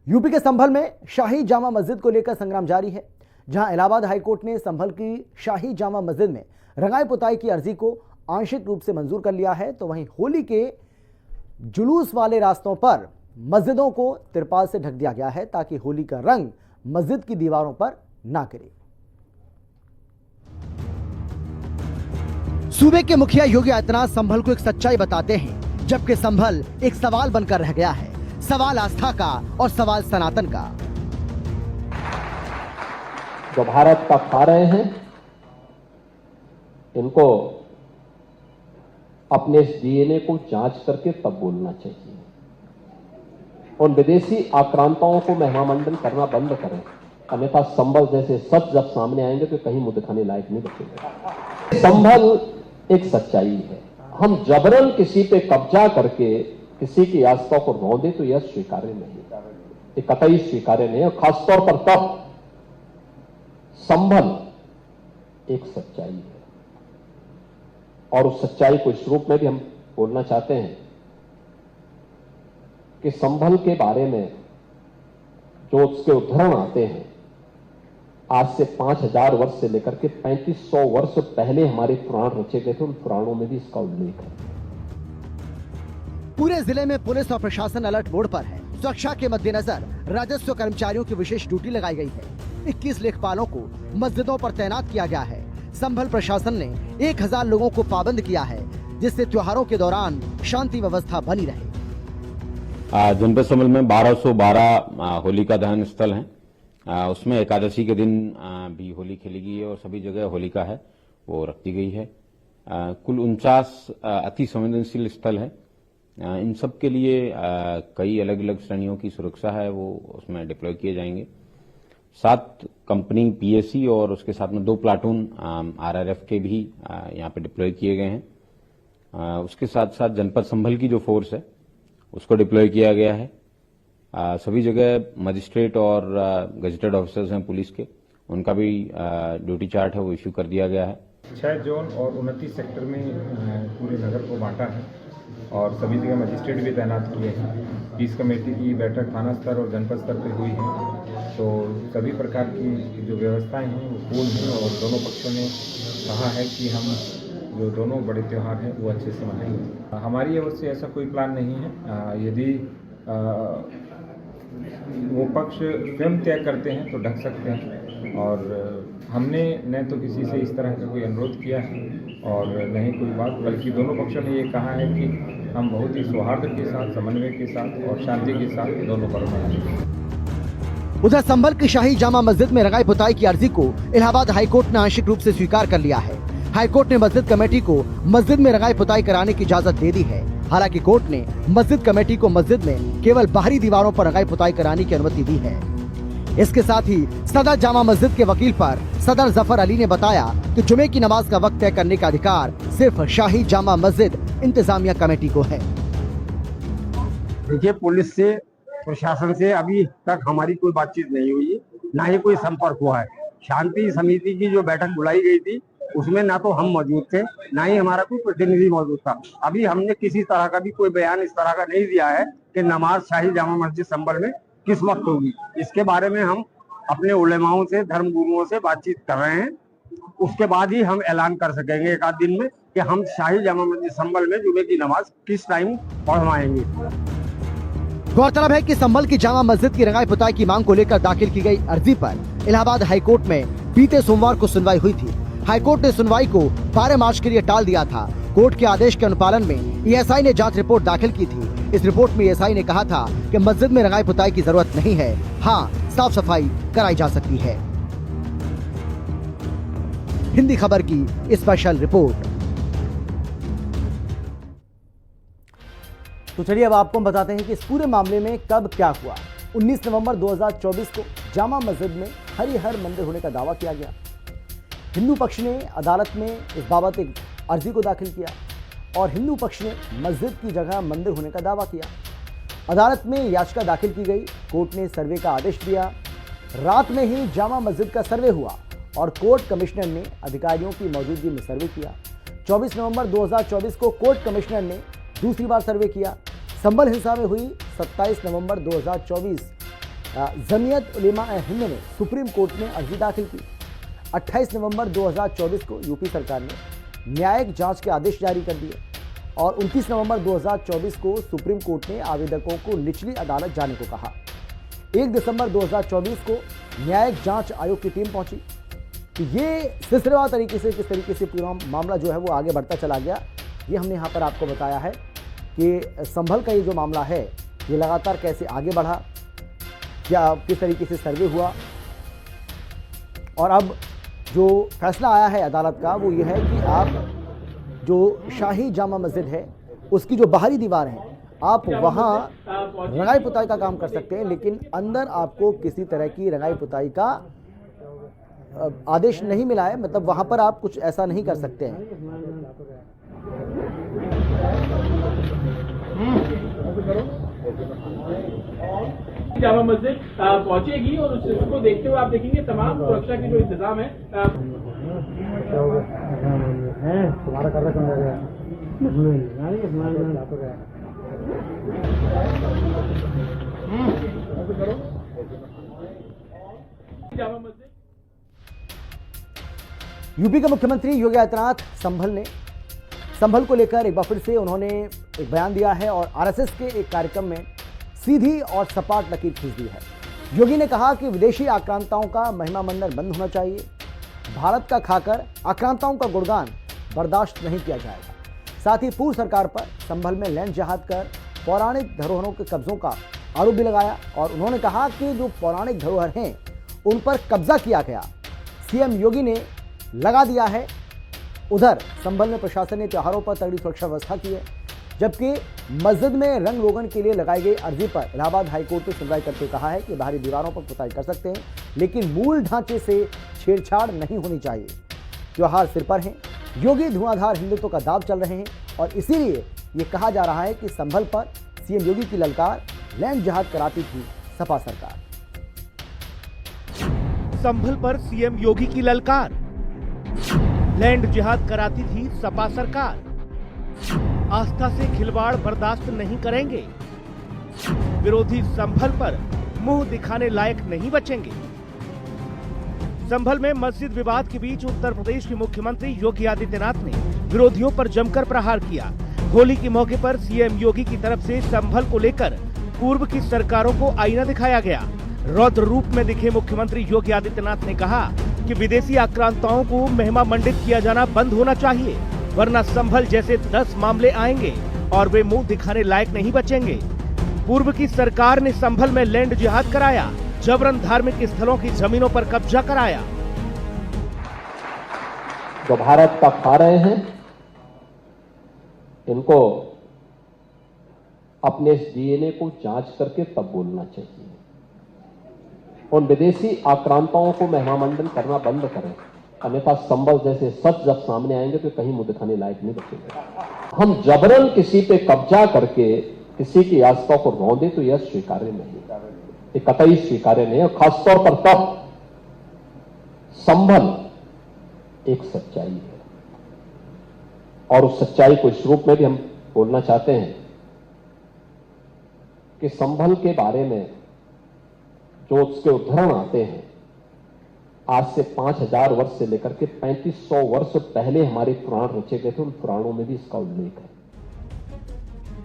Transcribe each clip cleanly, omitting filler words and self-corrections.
UP के संभल में शाही जामा मस्जिद को लेकर संग्राम जारी है। जहां इलाहाबाद हाईकोर्ट ने संभल की शाही जामा मस्जिद में रंगाई पुताई की अर्जी को आंशिक रूप से मंजूर कर लिया है, तो वहीं होली के जुलूस वाले रास्तों पर मस्जिदों को तिरपाल से ढक दिया गया है ताकि होली का रंग मस्जिद की दीवारों पर ना गिरे। सूबे के मुखिया योगी आदित्यनाथ संभल को एक सच्चाई बताते हैं, जबकि संभल एक सवाल बनकर रह गया है। सवाल आस्था का और सवाल सनातन का। जो भारत का खा रहे हैं, इनको अपने डीएनए को जांच करके तब बोलना चाहिए और विदेशी आक्रांताओं को महिमामंडन करना बंद करें, अन्यथा संभल जैसे सच जब सामने आएंगे तो कहीं मुंह दिखाने लायक नहीं बचेंगे। संभल एक सच्चाई है। हम जबरन किसी पे कब्जा करके किसी की आस्था को रौंदे तो यह स्वीकार्य नहीं, ये कतई स्वीकार्य नहीं। और खासतौर पर तब संभल एक सच्चाई है और उस सच्चाई को इस रूप में भी हम बोलना चाहते हैं कि संभल के बारे में जो उसके उदाहरण आते हैं, आज से 5000 वर्ष से लेकर के 3500 वर्ष पहले हमारे पुराण रचे गए थे, उन पुराणों में भी इसका उल्लेख है। पूरे जिले में पुलिस और प्रशासन अलर्ट मोड पर है। सुरक्षा के मद्देनजर राजस्व कर्मचारियों की विशेष ड्यूटी लगाई गई है। 21 लेखपालों को मस्जिदों पर तैनात किया गया है। संभल प्रशासन ने 1000 लोगों को पाबंद किया है, जिससे त्योहारों के दौरान शांति व्यवस्था बनी रहे। जनपद संभल में 1212 होलिका दहन स्थल हैं। उसमें एकादशी के दिन भी होली खेली गई है और सभी जगह होलिका है वो रख दी गई है। कुल 49 अति संवेदनशील स्थल है। इन सब के लिए कई अलग अलग श्रेणियों की सुरक्षा है, वो उसमें डिप्लॉय किए जाएंगे। 7 कंपनी पीएसी और उसके साथ में 2 प्लाटून आरआरएफ के भी यहाँ पे डिप्लॉय किए गए हैं। उसके साथ साथ जनपद संभल की जो फोर्स है उसको डिप्लॉय किया गया है। सभी जगह मजिस्ट्रेट और गजेटेड ऑफिसर्स हैं पुलिस के, उनका भी ड्यूटी चार्ट है वो इश्यू कर दिया गया है। 6 जोन और 29 सेक्टर में पूरे नगर को बांटा है और सभी जगह मजिस्ट्रेट भी तैनात किए हैं। पीस कमेटी की बैठक थाना स्तर और जनपद स्तर पर हुई है, तो सभी प्रकार की जो व्यवस्थाएं हैं वो पूर्ण हैं और दोनों पक्षों ने कहा है कि हम जो दोनों बड़े त्यौहार हैं वो अच्छे से मनाएंगे। हमारी ओर से ऐसा कोई प्लान नहीं है। यदि वो पक्ष स्वयं तय करते हैं तो ढक सकते हैं और हमने न तो किसी से इस तरह का कोई अनुरोध किया है और न ही कोई बात, बल्कि दोनों पक्षों ने ये कहा है कि हम बहुत ही सौहार्द के साथ, समन्वय के साथ और शांति के साथ दोनों पर्व मनाएंगे। उधर संभल की शाही जामा मस्जिद में रंगाई पुताई की अर्जी को इलाहाबाद हाईकोर्ट ने आंशिक रूप से स्वीकार कर लिया है। हाईकोर्ट ने मस्जिद कमेटी को मस्जिद में रंगाई पुताई कराने की इजाजत दे दी है। हालांकि कोर्ट ने मस्जिद कमेटी को मस्जिद में केवल बाहरी दीवारों पर रंगाई पुताई कराने की अनुमति दी है। इसके साथ ही सदर जामा मस्जिद के वकील पर सदर जफर अली ने बताया कि जुमे की नमाज का वक्त तय करने का अधिकार सिर्फ शाही जामा मस्जिद इंतजामिया कमेटी को है। देखिए, पुलिस से प्रशासन से अभी तक हमारी कोई बातचीत नहीं हुई, ना ही कोई संपर्क हुआ है। शांति समिति की जो बैठक बुलाई गई थी उसमें ना तो हम मौजूद थे, ना ही हमारा कोई प्रतिनिधि मौजूद था। अभी हमने किसी तरह का भी कोई बयान इस तरह का नहीं दिया है कि नमाज शाही जामा मस्जिद संभल में किस वक्त होगी। इसके बारे में हम अपने उलेमाओं से, धर्म गुरुओं से बातचीत कर रहे हैं। उसके बाद ही हम ऐलान कर सकेंगे एक आध दिन में कि हम शाही जामा मस्जिद संभल में जुमे की नमाज किस टाइम पढ़वाएंगे। गौरतलब है कि संभल की जामा मस्जिद की रंगाई पुताई की मांग को लेकर दाखिल की गई अर्जी पर इलाहाबाद हाईकोर्ट में बीते सोमवार को सुनवाई हुई थी। हाईकोर्ट ने सुनवाई को 12 मार्च के लिए टाल दिया था। कोर्ट के आदेश के अनुपालन में ईएसआई ने जांच रिपोर्ट दाखिल की थी। इस रिपोर्ट में ईएसआई ने कहा था कि मस्जिद में रंगाई पुताई की जरूरत नहीं है, हाँ साफ सफाई कराई जा सकती है। हिंदी खबर की स्पेशल रिपोर्ट। तो चलिए अब आपको हम बताते हैं कि इस पूरे मामले में कब क्या हुआ। 19 नवंबर 2024 को जामा मस्जिद में हरिहर मंदिर होने का दावा किया गया। हिंदू पक्ष ने अदालत में इस बाबत एक अर्जी को दाखिल किया और हिंदू पक्ष ने मस्जिद की जगह मंदिर होने का दावा किया। अदालत में याचिका दाखिल की गई। कोर्ट ने सर्वे का आदेश दिया। रात में ही जामा मस्जिद का सर्वे हुआ और कोर्ट कमिश्नर ने अधिकारियों की मौजूदगी में सर्वे किया। 24 नवंबर 2024 को कोर्ट कमिश्नर ने दूसरी बार सर्वे किया। संभल हिंसा में हुई 27 नवंबर 2024 जमीयत उलेमा हिंद ने सुप्रीम कोर्ट में अर्जी दाखिल की। 28 नवंबर 2024 को यूपी सरकार ने न्यायिक जांच के आदेश जारी कर दिए और 29 नवंबर 2024 को सुप्रीम कोर्ट ने आवेदकों को निचली अदालत जाने को कहा। 1 दिसंबर 2024 को न्यायिक जांच आयोग की टीम पहुंची। तो ये सिलसिलेवार तरीके से किस तरीके से पूरा मामला जो है वो आगे बढ़ता चला गया, ये हमने यहाँ पर आपको बताया है कि संभल का ये जो मामला है ये लगातार कैसे आगे बढ़ा, क्या किस तरीके से सर्वे हुआ, और अब जो फैसला आया है अदालत का वो ये है कि आप जो शाही जामा मस्जिद है उसकी जो बाहरी दीवार है आप वहाँ रंगाई पुताई का काम कर सकते हैं, लेकिन अंदर आपको किसी तरह की रंगाई पुताई का आदेश नहीं मिला है। मतलब वहाँ पर आप कुछ ऐसा नहीं कर सकते हैं। जामा मस्जिद पहुंचेगी और उसको देखते हुए आप देखेंगे तमाम सुरक्षा के जो इंतजाम है। जामा मस्जिद यूपी के मुख्यमंत्री योगी आदित्यनाथ संभल को लेकर एक बार फिर से उन्होंने एक बयान दिया है और आरएसएस के एक कार्यक्रम में सीधी और सपाट लकीर खींच दी है। योगी ने कहा कि विदेशी आक्रांताओं का महिमा मंडन बंद होना चाहिए। भारत का खाकर आक्रांताओं का गुणगान बर्दाश्त नहीं किया जाएगा। साथ ही पूर्व सरकार पर संभल में लैंड जहाद कर पौराणिक धरोहरों के कब्जों का आरोप भी लगाया और उन्होंने कहा कि जो पौराणिक धरोहर हैं उन पर कब्जा किया गया। सीएम योगी ने लगा दिया है। उधर संभल में प्रशासन ने त्योहारों पर तगड़ी सुरक्षा व्यवस्था की है, जबकि मस्जिद में रंग रोगन के लिए लगाई गई अर्जी पर इलाहाबाद हाईकोर्ट ने सुनवाई करते कहा है कि बाहरी दीवारों पर पुताई कर सकते हैं, लेकिन मूल ढांचे से छेड़छाड़ नहीं होनी चाहिए। त्योहार सिर पर हैं, योगी धुआंधार हिंदुत्व का दाव चल रहे हैं और इसीलिए ये कहा जा रहा है कि संभल पर सीएम योगी की ललकार लैंड जहाद कराती थी सपा सरकार। संभल पर सीएम योगी की ललकार, लैंड जिहाद कराती थी सपा सरकार। आस्था से खिलवाड़ बर्दाश्त नहीं करेंगे। विरोधी संभल पर मुंह दिखाने लायक नहीं बचेंगे। संभल में मस्जिद विवाद के बीच उत्तर प्रदेश के मुख्यमंत्री योगी आदित्यनाथ ने विरोधियों पर जमकर प्रहार किया। होली के मौके पर सीएम योगी की तरफ से संभल को लेकर पूर्व की सरकारों को आईना दिखाया गया। रौद्र रूप में दिखे मुख्यमंत्री योगी आदित्यनाथ ने कहा कि विदेशी आक्रांताओं को महिमा मंडित किया जाना बंद होना चाहिए, वरना संभल जैसे 10 मामले आएंगे और वे मुंह दिखाने लायक नहीं बचेंगे। पूर्व की सरकार ने संभल में लैंड जिहाद कराया, जबरन धार्मिक स्थलों की जमीनों पर कब्जा कराया। जो भारत का खा रहे हैं इनको अपने डीएनए को जांच करके तब बोलना चाहिए। उन विदेशी आक्रांताओं को महिमा मंडन करना बंद करें, अन्यथा संभल जैसे सच जब सामने आएंगे तो कहीं मुंह दिखाने लायक नहीं बचेंगे। हम जबरन किसी पे कब्जा करके किसी की आस्था को रौंदे तो यह स्वीकार्य नहीं, ये कतई स्वीकार्य नहीं। और खासतौर पर तब संभल एक सच्चाई है और उस सच्चाई को इस रूप में भी हम बोलना चाहते हैं कि संभल के बारे में जो उसके उदाहरण आते हैं आज से 5000 वर्ष से लेकर के 3500 वर्ष पहले हमारे पुराण रचे गए थे, उन पुराणों में भी इसका उल्लेख है।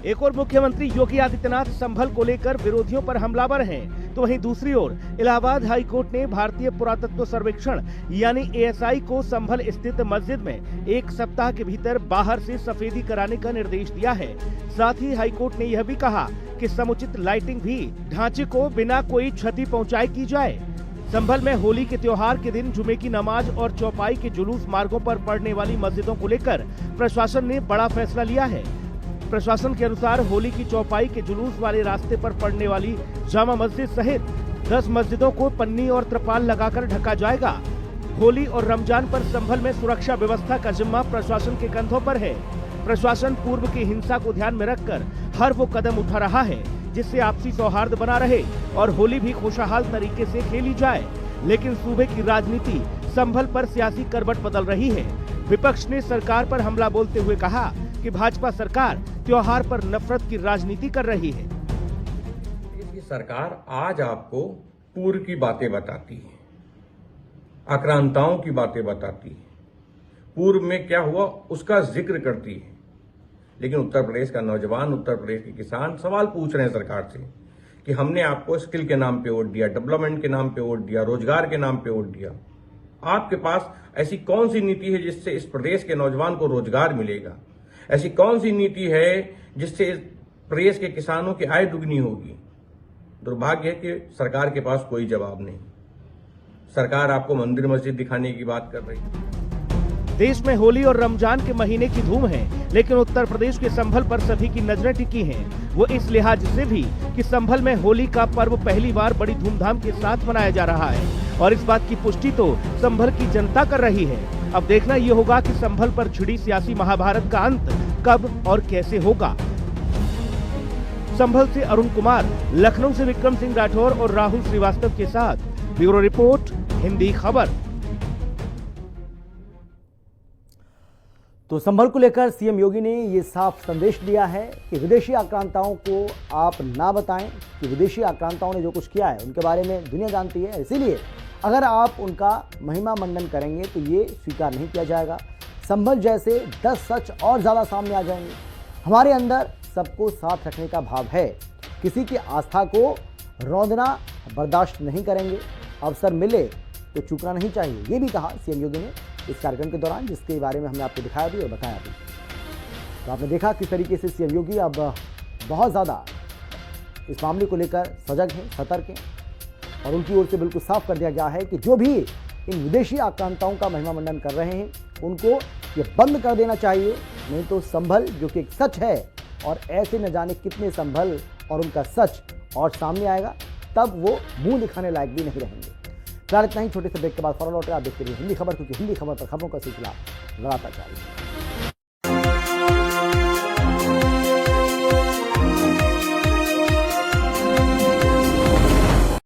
एक और मुख्यमंत्री योगी आदित्यनाथ संभल को लेकर विरोधियों पर हमलावर हैं, तो वहीं दूसरी ओर इलाहाबाद हाई कोर्ट ने भारतीय पुरातत्व सर्वेक्षण यानी एएसआई को संभल स्थित मस्जिद में 1 सप्ताह के भीतर बाहर से सफेदी कराने का निर्देश दिया है। साथ ही हाई कोर्ट ने यह भी कहा कि समुचित लाइटिंग भी ढांचे को बिना कोई क्षति पहुँचाए की जाए। संभल में होली के त्योहार के दिन जुमे की नमाज और चौपाई के जुलूस मार्गों पर पड़ने वाली मस्जिदों को लेकर प्रशासन ने बड़ा फैसला लिया है। प्रशासन के अनुसार होली की चौपाई के जुलूस वाले रास्ते पर पड़ने वाली जामा मस्जिद सहित 10 मस्जिदों को पन्नी और त्रिपाल लगाकर ढका जाएगा। होली और रमजान पर संभल में सुरक्षा व्यवस्था का जिम्मा प्रशासन के कंधों पर है। प्रशासन पूर्व की हिंसा को ध्यान में रखकर हर वो कदम उठा रहा है जिससे आपसी सौहार्द बना रहे और होली भी खुशहाल तरीके से खेली जाए। लेकिन सूबे की राजनीति संभल पर सियासी करवट बदल रही है। विपक्ष ने सरकार पर हमला बोलते हुए कहा कि भाजपा सरकार त्योहार पर नफरत की राजनीति कर रही है। सरकार आज आपको पूर्व की बातें बताती है, आक्रांताओं की बातें बताती है, पूर्व में क्या हुआ उसका जिक्र करती है, लेकिन उत्तर प्रदेश का नौजवान, उत्तर प्रदेश के किसान सवाल पूछ रहे हैं सरकार से कि हमने आपको स्किल के नाम पे वोट दिया, डेवलपमेंट के नाम पे वोट दिया, रोजगार के नाम पे वोट दिया। आपके पास ऐसी कौन सी नीति है जिससे इस प्रदेश के नौजवान को रोजगार मिलेगा? ऐसी कौन सी नीति है जिससे इस प्रदेश के किसानों की आय दुगनी होगी? दुर्भाग्य है कि सरकार के पास कोई जवाब नहीं। सरकार आपको मंदिर मस्जिद दिखाने की बात कर रही है। देश में होली और रमजान के महीने की धूम है, लेकिन उत्तर प्रदेश के संभल पर सभी की नजरें टिकी हैं। वो इस लिहाज से भी कि संभल में होली का पर्व पहली बार बड़ी धूमधाम के साथ मनाया जा रहा है और इस बात की पुष्टि तो संभल की जनता कर रही है। अब देखना ये होगा कि संभल पर छिड़ी सियासी महाभारत का अंत कब और कैसे होगा। संभल से अरुण कुमार, लखनऊ से विक्रम सिंह राठौर और राहुल श्रीवास्तव के साथ ब्यूरो रिपोर्ट, हिंदी खबर। तो संभल को लेकर सीएम योगी ने ये साफ संदेश दिया है कि विदेशी आक्रांताओं को आप ना बताएं कि विदेशी आक्रांताओं ने जो कुछ किया है उनके बारे में दुनिया जानती है, इसीलिए अगर आप उनका महिमा मंडन करेंगे तो ये स्वीकार नहीं किया जाएगा। संभल जैसे 10 सच और ज़्यादा सामने आ जाएंगे। हमारे अंदर सबको साथ रखने का भाव है, किसी की आस्था को रौंदना बर्दाश्त नहीं करेंगे। अवसर मिले तो चूकना नहीं चाहिए, ये भी कहा सीएम योगी ने इस कार्यक्रम के दौरान, जिसके बारे में हमने आपको दिखाया भी और बताया भी। तो आपने देखा किस तरीके से सीएम योगी अब बहुत ज़्यादा इस मामले को लेकर सजग हैं, सतर्क हैं और उनकी ओर से बिल्कुल साफ कर दिया गया है कि जो भी इन विदेशी आक्रांताओं का महिमा मंडन कर रहे हैं उनको ये बंद कर देना चाहिए, नहीं तो संभल जो कि एक सच है और ऐसे न जाने कितने संभल और उनका सच और सामने आएगा, तब वो मुंह दिखाने लायक भी नहीं रहेंगे। फिलहाल इतना ही, छोटे से ब्रेक के बाद फौरन लौटे। आप देखते रहिए हिंदी खबर, क्योंकि हिंदी खबर पर खबरों का सिलसिला लगातार जारी है।